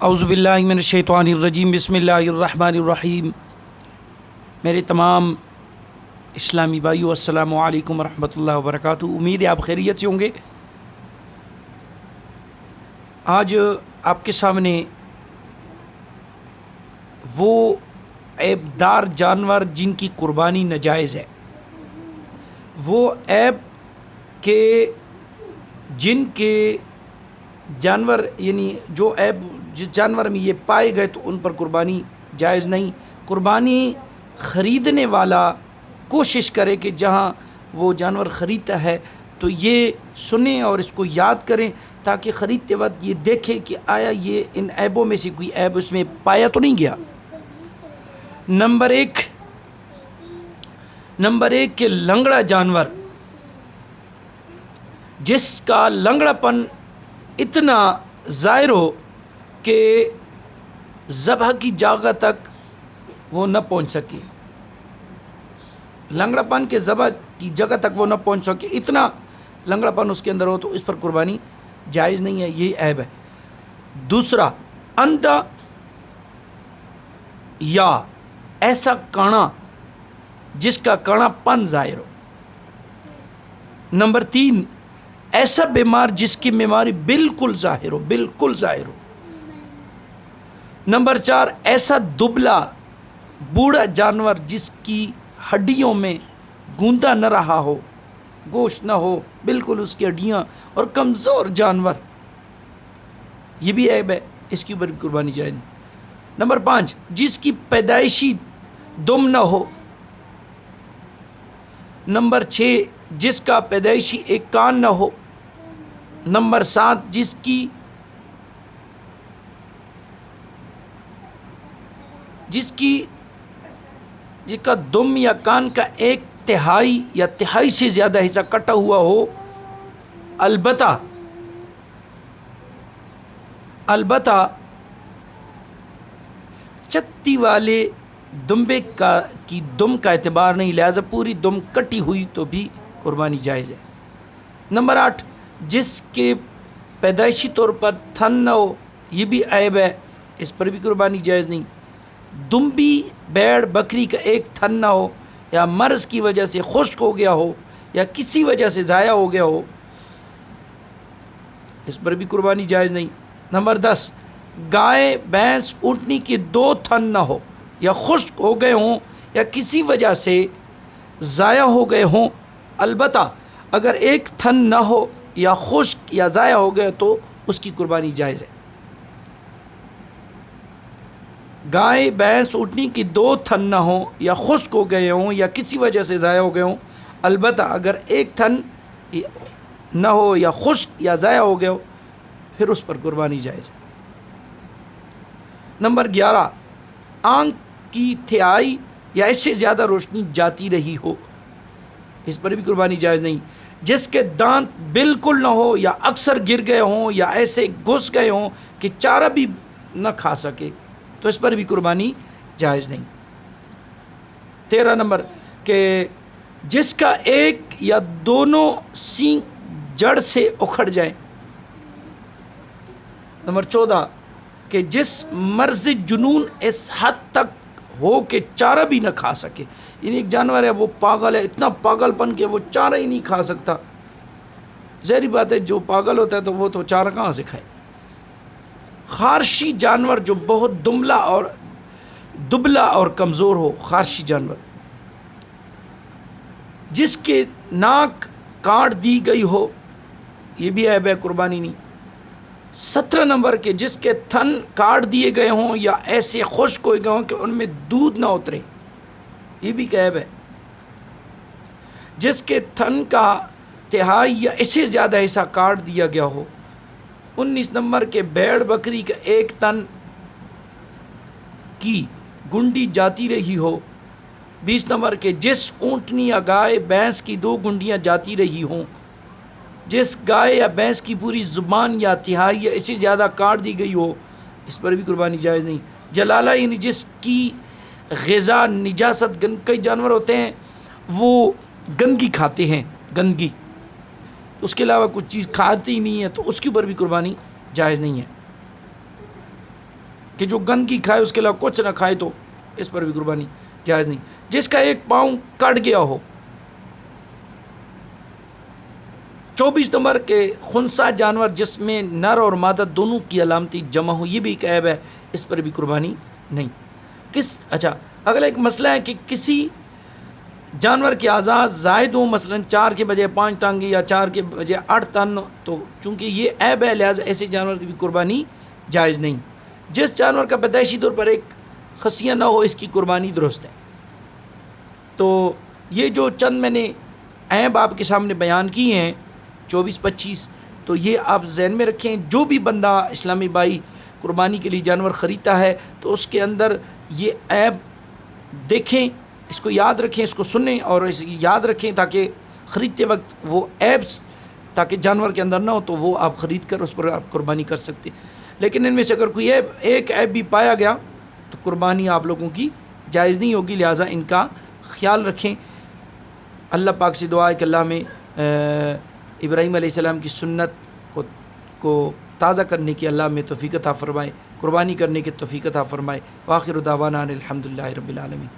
औज़ुबिल्लाहि मिनश्शैतानिर्रजीम बिस्मिल्लाहिर्रहमानिर्रहीम। मेरे तमाम इस्लामी भाइयों, अस्सलामु अलैकुम रहमतुल्लाहि व बरकातुहू। उम्मीद है आप खैरियत से होंगे। आज आपके सामने वो ऐबदार जानवर जिनकी कुर्बानी नाजायज़ है, वो ऐब के जिनके जानवर यानी जो ऐब जिस जानवर में ये पाए गए तो उन पर कुर्बानी जायज़ नहीं। कुर्बानी ख़रीदने वाला कोशिश करे कि जहाँ वो जानवर ख़रीदता है तो ये सुने और इसको याद करें, ताकि ख़रीदते वक्त ये देखे कि आया ये इन ऐबों में से कोई ऐब उसमें पाया तो नहीं गया। नंबर एक के लंगड़ा जानवर, जिसका लंगड़ापन इतना ज़ाहिर हो कि ज़बह की जगह तक वो न पहुंच सके, लंगड़ापन के ज़बह की जगह तक वो न पहुंच सके, इतना लंगड़ापन उसके अंदर हो तो इस पर कुर्बानी जायज़ नहीं है, ये ऐब है। दूसरा, अंधा या ऐसा काना जिसका कानापन ज़ाहिर हो। नंबर 3, ऐसा बीमार जिसकी बीमारी बिल्कुल ज़ाहिर हो। नंबर 4, ऐसा दुबला बूढ़ा जानवर जिसकी हड्डियों में गूंदा न रहा हो, गोश्त न हो, बिल्कुल उसकी हड्डियाँ और कमज़ोर जानवर, ये भी ऐब है, इसके ऊपर भी कुर्बानी जायज़ नहीं। नंबर 5, जिसकी पैदाइशी दुम न हो। नंबर 6, जिसका पैदाइशी एक कान न हो। नंबर 7, जिसका दुम या कान का 1/3 या तिहाई से ज़्यादा हिस्सा कटा हुआ हो। अलबत्ता चकती वाले दुम्बे की दुम का एतबार नहीं, लिहाजा पूरी दुम कटी हुई तो भी कुर्बानी जायज़ है। नंबर 8, जिसके पैदाइशी तौर पर थन न हो, ये भी ऐब है, इस पर भी कुर्बानी जायज़ नहीं। दुम्बी भेड़ बकरी का एक थन न हो, या मर्ज़ की वजह से खुश्क हो गया हो, या किसी वजह से ज़ाया हो गया हो, इस पर भी कुर्बानी जायज़ नहीं। नंबर 10, गाय भैंस ऊँटनी के 2 थन न हो, या खुश्क हो गए हों, या किसी वजह से ज़ाया हो गए हों। अलबत्ता अगर एक थन न हो या खुश्क या ज़ाया हो गए तो उसकी कुर्बानी जायज़ है। गाय भैंस ऊँटनी की 2 थन न हो, या खुश्क हो गए हों, या किसी वजह से ज़ाया हो गए हों। अलबत्ता अगर एक थन न हो या खुश्क या ज़ाया हो गए हो, फिर उस पर कुर्बानी जायज़ है। नंबर 11, आँख की तिहाई या इससे ज़्यादा रोशनी जाती रही हो, इस पर भी कुर्बानी जायज़ नहीं। जिसके दांत बिल्कुल ना हो, या अक्सर गिर गए हों, या ऐसे घुस गए हों कि चारा भी न खा सके, तो इस पर भी कुर्बानी जायज़ नहीं। 13 नंबर के जिसका एक या दोनों सींग जड़ से उखड़ जाए। नंबर 14, कि जिस मर्ज़ जुनून इस हद तक हो कि चारा भी न खा सके, यानी एक जानवर है वो पागल है, इतना पागलपन के वो चारा ही नहीं खा सकता। ज़ाहिर बात है, जो पागल होता है तो वो तो चारा कहाँ से खाए। खारशी जानवर जो बहुत दुबला और कमज़ोर हो, खारशी जानवर जिसके नाक काट दी गई हो, ये भी ऐब है, कुर्बानी नहीं। 17 नंबर के जिसके थन काट दिए गए हों, या ऐसे खुश्क हो गए हों कि उनमें दूध ना उतरे, ये भी ऐब है। जिसके थन का तिहाई या इससे ज़्यादा हिस्सा काट दिया गया हो। 19 नंबर के भेड़ बकरी का एक तन की गुंडी जाती रही हो। 20 नंबर के जिस ऊँटनी या गाय भैंस की 2 गुंडियाँ जाती रही हों। जिस गाय या भैंस की पूरी ज़ुबान या तिहाई या इससे ज़्यादा काट दी गई हो, इस पर भी कुर्बानी जायज़ नहीं। जलाला यानी जिसकी ग़िज़ा निजासत, कई जानवर होते हैं वो गंदगी खाते हैं, गंदगी, उसके अलावा कुछ चीज़ खाती ही नहीं है, तो उसके ऊपर भी कुर्बानी जायज़ नहीं है। कि जो गंदगी खाए उसके अलावा कुछ ना खाए, तो इस पर भी कुर्बानी जायज़ नहीं। जिसका एक पाँव कट गया हो, 24 नंबर के खुनसा जानवर जिसमें नर और मादा दोनों की अलामती जमा हो, ये भी एक ऐब है, इस पर भी कुर्बानी नहीं। अच्छा, अगला एक मसला है कि किसी जानवर के आज़ाद ज़ायद हो, मसलन 4 के बजाय 5 टांगे या 4 के बजाय 8 तन, तो चूँकि ये ऐब है लिहाजा ऐसे जानवर की भी कुर्बानी जायज़ नहीं। जिस जानवर का पैदाइशी तौर पर एक खसिया ना हो, इसकी कुर्बानी दुरुस्त है। तो ये जो चंद मैंने ऐब आपके सामने बयान किए हैं 24-25, तो ये आप जहन में रखें। जो भी बंदा इस्लामी भाई कुर्बानी के लिए जानवर ख़रीदता है तो उसके अंदर ये ऐब देखें, इसको याद रखें, इसको सुनें और इस याद रखें ताकि ख़रीदते वक्त वो ऐब्स ताकि जानवर के अंदर ना हो, तो वो आप ख़रीद कर उस पर आप कुर्बानी कर सकते। लेकिन इनमें से अगर कोई एक ऐब भी पाया गया तो कुर्बानी आप लोगों की जायज़ नहीं होगी, लिहाजा इनका ख्याल रखें। अल्लाह पाक से दुआ है कि अल्लाह में इब्राहीम अलैहिस्सलाम की सुन्नत को ताज़ा करने की अल्लाह में तौफ़ीक़ अता फ़रमाए, कुर्बानी करने की तौफ़ीक़ अता फ़रमाए। व आखिर दावाना अनिल हम्दुलिल्लाहि रब्बिल आलमीन।